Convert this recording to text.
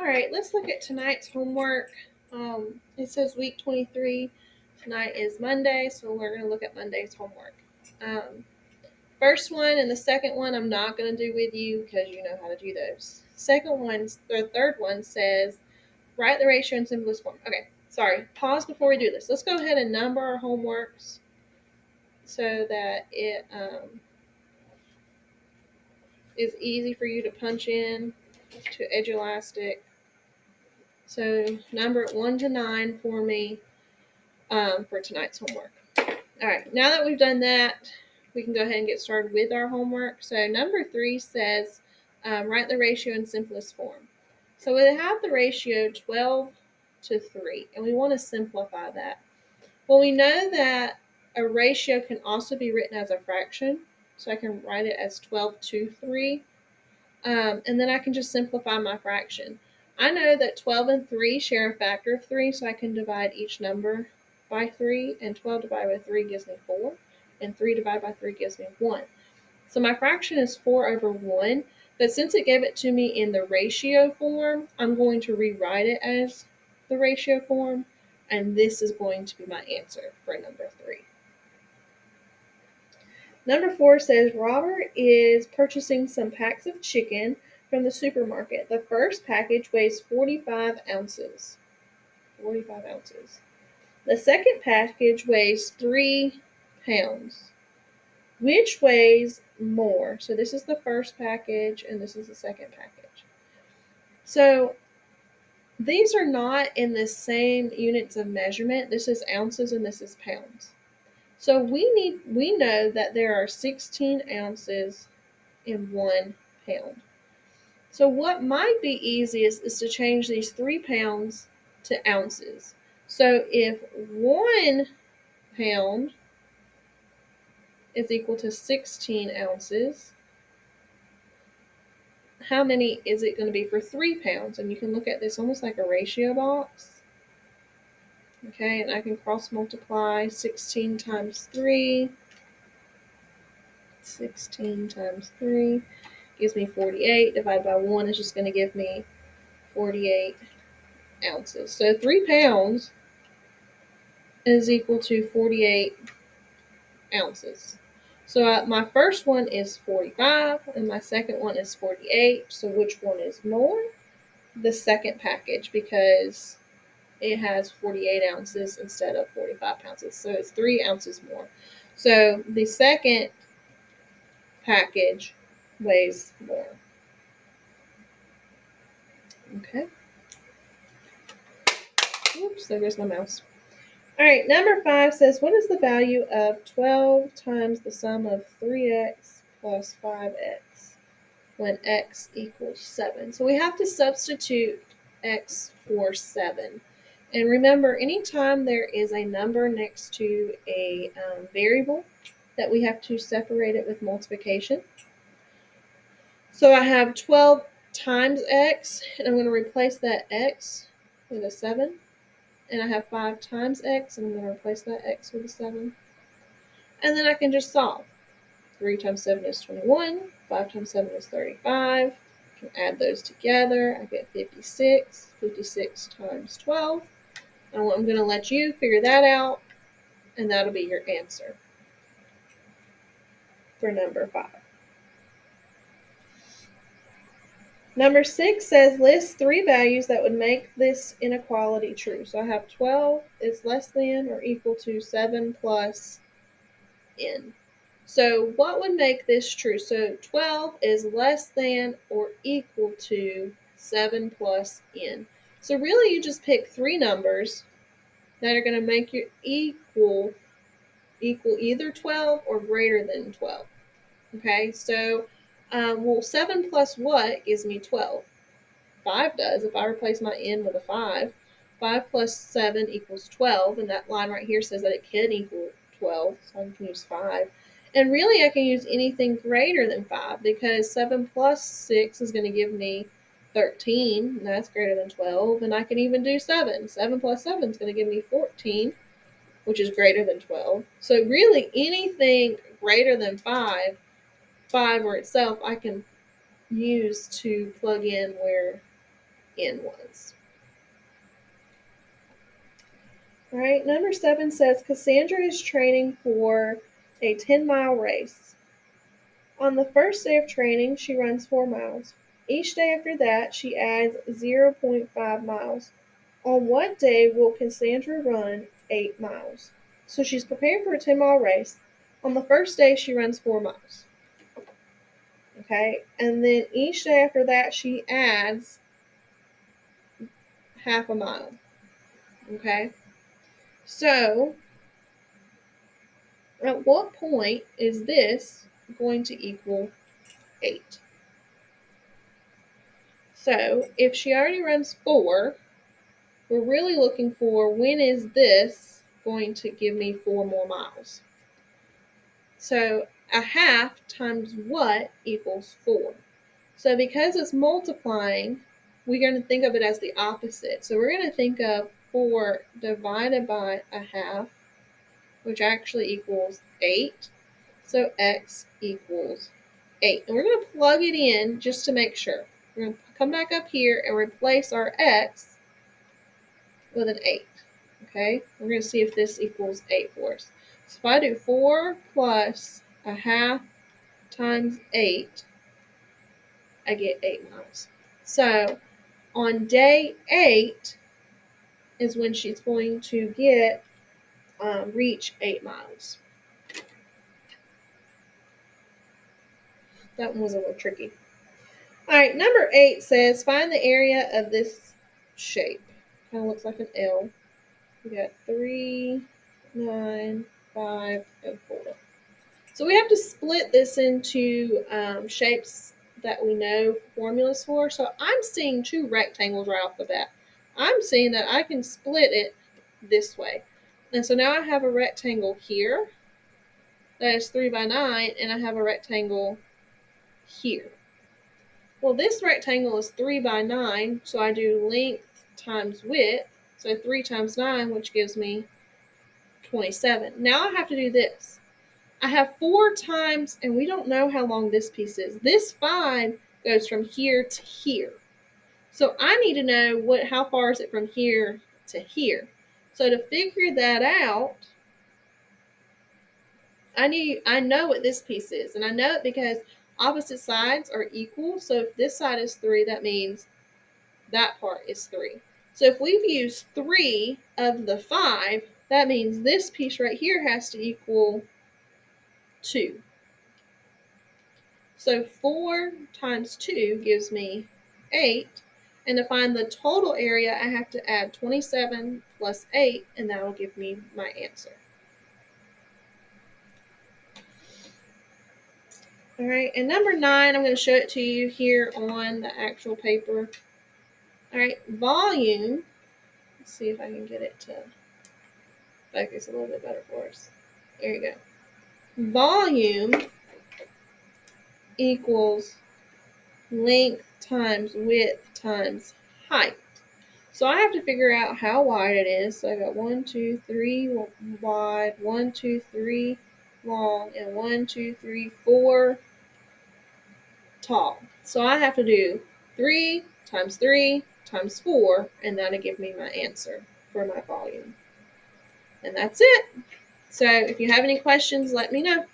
right, let's look at tonight's homework. It says week 23. Tonight is Monday, so we're going to look at Monday's homework. First one and the second one I'm not going to do with you because you know how to do those. The third one says write the ratio in simplest form. Okay, sorry. Pause before we do this. Let's go ahead and number our homeworks so that it is easy for you to punch in to Edulastic. So number 1 to 9 for me for tonight's homework. All right, now that we've done that, we can go ahead and get started with our homework. So number 3 says write the ratio in simplest form. So we have the ratio 12 to 3, and we want to simplify that. Well, we know that a ratio can also be written as a fraction, so I can write it as 12 to 3, and then I can just simplify my fraction. I know that 12 and 3 share a factor of 3, so I can divide each number by 3, and 12 divided by 3 gives me 4, and 3 divided by 3 gives me 1. So my fraction is 4 over 1, but since it gave it to me in the ratio form, I'm going to rewrite it as the ratio form, and this is going to be my answer for number 3. Number 4 says Robert is purchasing some packs of chicken from the supermarket. The first package weighs 45 ounces. 45 ounces. The second package weighs 3 pounds. Which weighs more? So this is the first package and this is the second package. So these are not in the same units of measurement. This is ounces and this is pounds. So we know that there are 16 ounces in 1 pound. So what might be easiest is to change these 3 pounds to ounces. So if 1 pound is equal to 16 ounces, how many is it going to be for 3 pounds? And you can look at this almost like a ratio box. Okay, and I can cross multiply 16 times 3. 16 times 3 gives me 48. Divided by 1 is just going to give me 48 ounces. So 3 pounds is equal to 48 ounces. So my first one is 45 and my second one is 48. So which one is more? The second package, because it has 48 ounces instead of 45 ounces. So it's 3 ounces more. So the second package weighs more. Okay. Oops, there goes my mouse. All right, number 5 says, what is the value of 12 times the sum of 3x plus 5x when x equals 7? So we have to substitute x for 7. And remember, anytime there is a number next to a variable, that we have to separate it with multiplication. So I have 12 times x, and I'm going to replace that x with a 7. And I have 5 times x, and I'm going to replace that x with a 7. And then I can just solve. 3 times 7 is 21. 5 times 7 is 35. I can add those together. I get 56. 56 times 12. And I'm going to let you figure that out, and that'll be your answer for number 5. Number 6 says list 3 values that would make this inequality true. So I have 12 is less than or equal to 7 plus n. So what would make this true? So 12 is less than or equal to 7 plus n. So really you just pick 3 numbers that are going to make you equal either 12 or greater than 12. Okay, so 7 plus what gives me 12? 5 does. If I replace my n with a 5, 5 plus 7 equals 12, and that line right here says that it can equal 12, so I can use 5. And really, I can use anything greater than 5, because 7 plus 6 is going to give me 13, and that's greater than 12, and I can even do 7. 7 plus 7 is going to give me 14, which is greater than 12. So really, anything greater than 5 or itself, I can use to plug in where N was. All right, number 7 says Cassandra is training for a 10-mile race. On the first day of training, she runs 4 miles. Each day after that, she adds 0.5 miles. On what day will Cassandra run 8 miles? So she's preparing for a 10-mile race. On the first day, she runs 4 miles. Okay, and then each day after that, she adds half a mile. Okay, so at what point is this going to equal 8? So if she already runs 4, we're really looking for when is this going to give me 4 more miles. So a half times what equals 4. So because it's multiplying, we're going to think of it as the opposite. So we're going to think of 4 divided by a half, which actually equals 8. So x equals 8. And we're going to plug it in just to make sure. We're going to come back up here and replace our x with an 8. Okay, we're going to see if this equals 8 for us. So if I do 4 plus a half times 8, I get 8 miles. So on day 8 is when she's going to reach 8 miles. That one was a little tricky. All right, number 8 says find the area of this shape. Kind of looks like an L. We got 3, 9, 5, and 4. So we have to split this into shapes that we know formulas for. So I'm seeing 2 rectangles right off the bat. I'm seeing that I can split it this way. And so now I have a rectangle here that is 3 by 9, and I have a rectangle here. Well, this rectangle is 3 by 9, so I do length times width. So 3 times 9, which gives me 27. Now I have to do this. I have 4 times, and we don't know how long this piece is. This 5 goes from here to here. So I need to know how far is it from here to here. So to figure that out, I know what this piece is. And I know it because opposite sides are equal. So if this side is 3, that means that part is 3. So if we've used 3 of the 5, that means this piece right here has to equal 2. So 4 times 2 gives me 8. And to find the total area, I have to add 27 plus 8, and that will give me my answer. All right, and number 9, I'm going to show it to you here on the actual paper. All right, volume. Let's see if I can get it to focus a little bit better for us. There you go. Volume equals length times width times height. So I have to figure out how wide it is. So I got 1, 2, 3 wide, 1, 2, 3 long, and 1, 2, 3, 4 tall. So I have to do 3 times 4, and that'll give me my answer for my volume. And that's it. So if you have any questions, let me know.